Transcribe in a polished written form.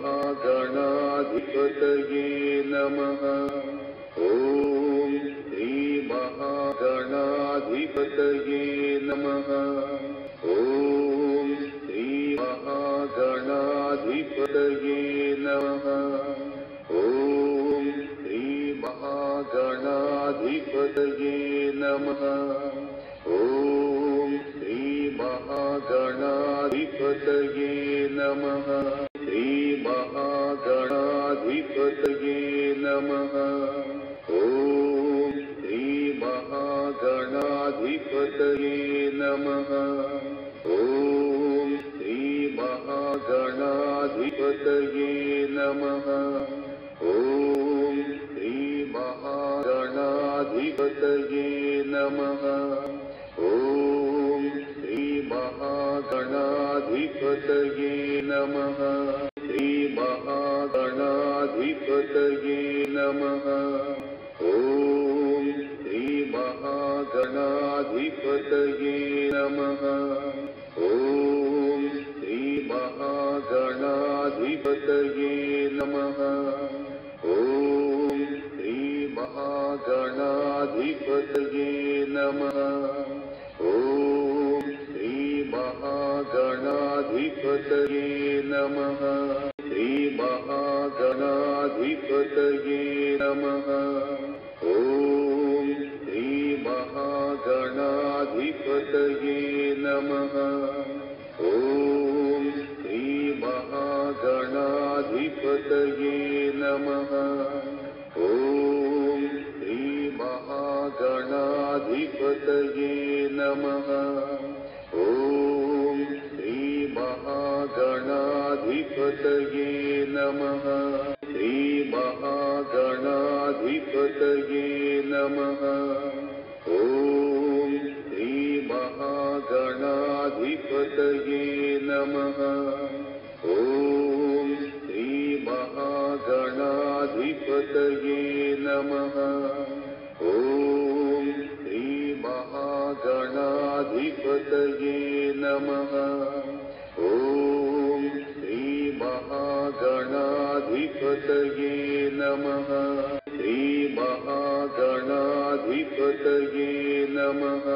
महागणाधिपतये नमः। ॐ श्री महागणाधिपतये नमः। ॐ श्री महागणाधिपतये नमः। ॐ श्री महागणाधिपतये नमः। ॐ श्री महागणाधिपतये नमः। श्री महागणाधिपतये नमः। ॐ श्री महागणाधिपतये नमः। ॐ श्री महागणाधिपतये नमः। ॐ श्री महागणाधिपतये नमः। ॐ श्री महागणाधिपतये नमः। श्री महागणाधिपतये नमः। ॐ श्री महागणाधिपतये नमः। ॐ श्री महागणाधिपतये नमः। ॐ श्री महागणाधिपतये नमः। ॐ श्री महागणाधिपतये नमः। श्री महागणाधिपतये नमः। ॐ श्री महागणाधिपतये नमः। ॐ श्री महागणाधिपतये नमः। ॐ श्री महागणाधिपतये नमः। ॐ श्री महागणाधिपतये नमः। श्री महागणाधिपतये नमः। ॐ श्री महागणाधिपतये नमः। ॐ श्री महागणाधिपतये नमः। ॐ श्री महागणाधिपतये नमः। ॐ श्री महागणाधिपतये नमः। श्री महागणाधिपतये नमः।